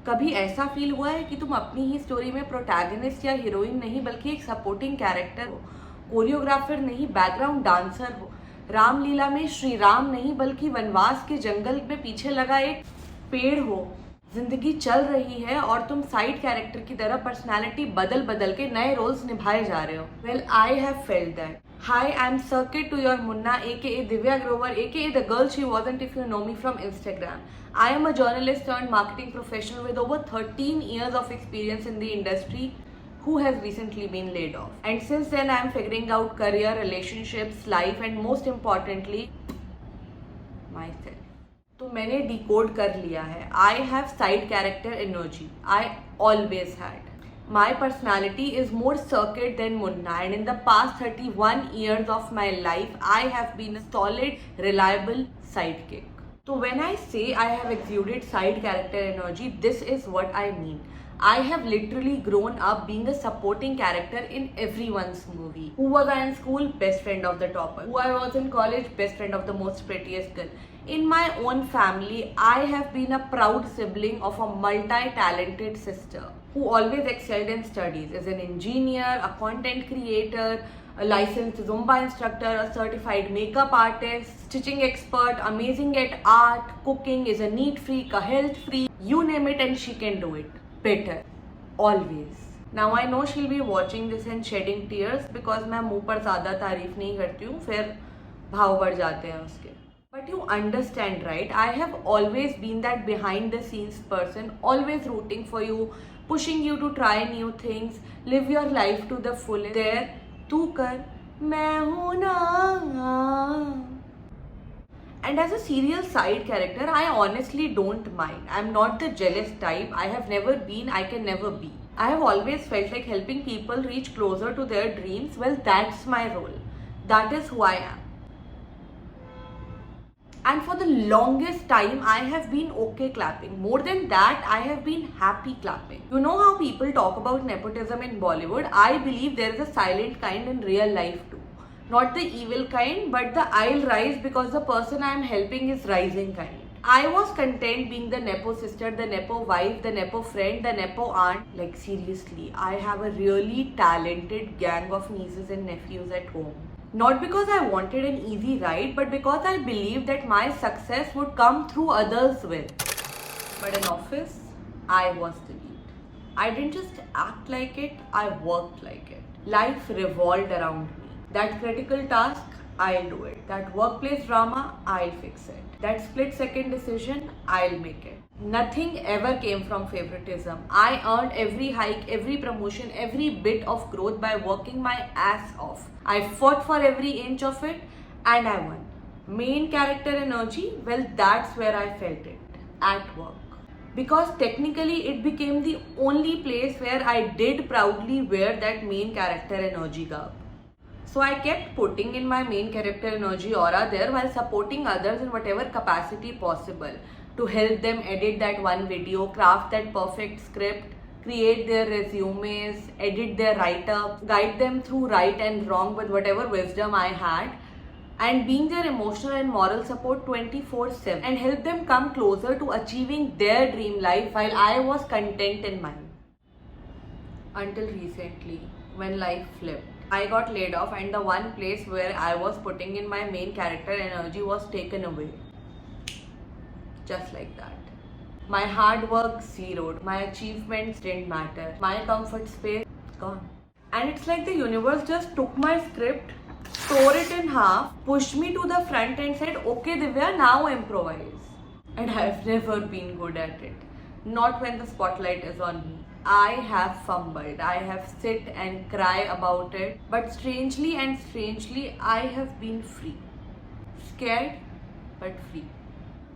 कभी ऐसा फील हुआ है कि तुम अपनी ही स्टोरी में प्रोटैगनिस्ट या हीरोइन नहीं बल्कि एक सपोर्टिंग कैरेक्टर हो, कोरियोग्राफर नहीं बैकग्राउंड डांसर हो, रामलीला में श्री राम नहीं बल्कि वनवास के जंगल में पीछे लगा एक पेड़ हो। जिंदगी चल रही है और तुम साइड कैरेक्टर की तरह पर्सनालिटी बदल बदल के नए रोल्स निभाए जा रहे हो। Well, I have felt that. Hi, I'm Circuit to your Munna, aka Divya Grover, aka the girl she wasn't if you know me from Instagram. I am a journalist turned marketing professional with over 13 years of experience in the industry who has recently been laid off. And since then, I am figuring out career, relationships, life, and most importantly, myself. तो मैंने decode कर लिया है. I have side character energy. I always had. My personality is more Circuit than Munna, and in the past 31 years of my life, I have been a solid, reliable sidekick. So when I say I have exuded side character energy, this is what I mean. I have literally grown up being a supporting character in everyone's movie. Who was I in school? Best friend of the topper. Who I was in college? Best friend of the most prettiest girl. In my own family, I have been a proud sibling of a multi-talented sister who always excelled in studies, is an engineer, a content creator, a licensed Zumba instructor, a certified makeup artist, stitching expert, amazing at art, cooking, is a neat freak, a health freak, you name it and she can do it. Better. Always. Now I know she'll be watching this and shedding tears because मैं मुंह पर ज़्यादा तारीफ नहीं करती हूँ, फिर भाव बढ़ जाते हैं उसके. But you understand, right? I have always been that behind the scenes person, always rooting for you, pushing you to try new things, live your life to the fullest. There, तू कर, मैं हूँ ना. And as a serial side character, I honestly don't mind. I'm not the jealous type. I have never been, I can never be. I have always felt like helping people reach closer to their dreams. Well, that's my role. That is who I am. And for the longest time, I have been okay clapping. More than that, I have been happy clapping. You know how people talk about nepotism in Bollywood? I believe there is a silent kind in real life too. Not the evil kind, but the I'll rise because the person I am helping is rising kind. I was content being the nepo sister, the nepo wife, the nepo friend, the nepo aunt. Like seriously, I have a really talented gang of nieces and nephews at home. Not because I wanted an easy ride, but because I believed that my success would come through others' will. But in office, I was the lead. I didn't just act like it, I worked like it. Life revolved around me. That critical task, I'll do it. That workplace drama, I'll fix it. That split-second decision, I'll make it. Nothing ever came from favoritism. I earned every hike, every promotion, every bit of growth by working my ass off. I fought for every inch of it and I won. Main character energy, well, that's where I felt it. At work. Because technically it became the only place where I did proudly wear that main character energy garb. So I kept putting in my main character energy aura there while supporting others in whatever capacity possible to help them edit that one video, craft that perfect script, create their resumes, edit their write-up, guide them through right and wrong with whatever wisdom I had, and being their emotional and moral support 24/7 and help them come closer to achieving their dream life while I was content in mine. Until recently, when life flipped. I got laid off and the one place where I was putting in my main character energy was taken away. Just like that. My hard work zeroed. My achievements didn't matter. My comfort space gone. And it's like the universe just took my script, tore it in half, pushed me to the front and said, okay Divya, now improvise. And I've never been good at it. Not when the spotlight is on me. I have fumbled, I have sit and cry about it, but strangely, I have been free. Scared, but free.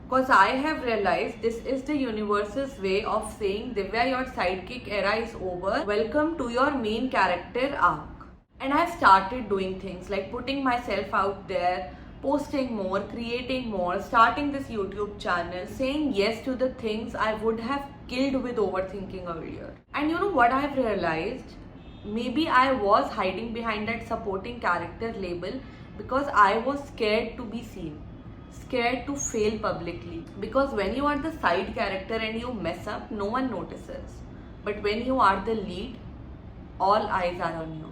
Because I have realized this is the universe's way of saying, Divya, your sidekick era is over. Welcome to your main character arc. And I've started doing things like putting myself out there, posting more, creating more, starting this YouTube channel, saying yes to the things I would have killed with overthinking earlier. And you know what I've realized? Maybe I was hiding behind that supporting character label because I was scared to be seen. scared to fail publicly. Because when you are the side character and you mess up, no one notices. But when you are the lead, all eyes are on you.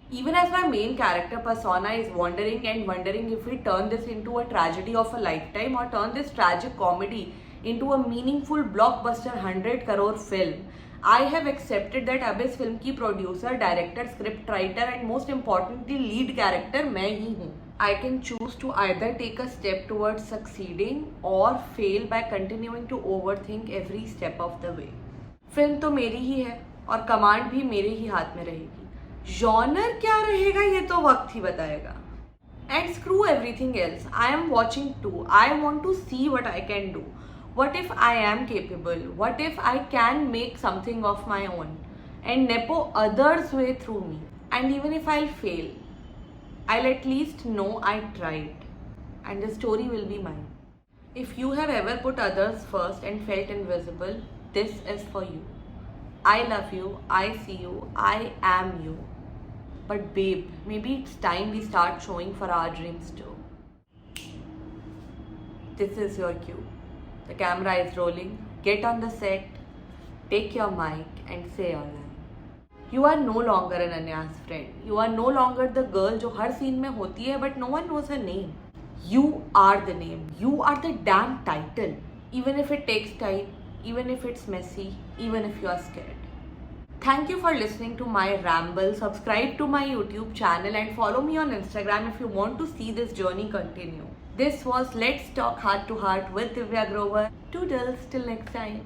Even as my main character persona is wondering if we turn this into a tragedy of a lifetime or turn this tragic comedy into a meaningful blockbuster 100 crore film, I have accepted that Abyss film की producer, director, script writer and most importantly lead character मैं ही हूँ. I can choose to either take a step towards succeeding or fail by continuing to overthink every step of the way. Film तो मेरी ही है और command भी मेरे ही हाथ में रहेगी. जॉनर क्या रहेगा ये तो वक्त ही बताएगा. And screw everything else. I am watching too. I want to see what I can do. What if I am capable? What if I can make something of my own and nepo others' way through me? And even if I'll fail, I'll at least know I tried. And the story will be mine. If you have ever put others first and felt invisible, this is for you. I love you. I see you. I am you. But babe, maybe it's time we start showing for our dreams too. This is your cue. The camera is rolling. Get on the set, take your mic and say your line. You are no longer an Anya's friend. You are no longer the girl जो हर scene में होती है but no one knows her name. You are the name. You are the damn title. Even if it takes time, even if it's messy, even if you are scared. Thank you for listening to my ramble. Subscribe to my YouTube channel and follow me on Instagram if you want to see this journey continue. This was Let's Talk Heart to Heart with Divya Grover. Toodles, till next time.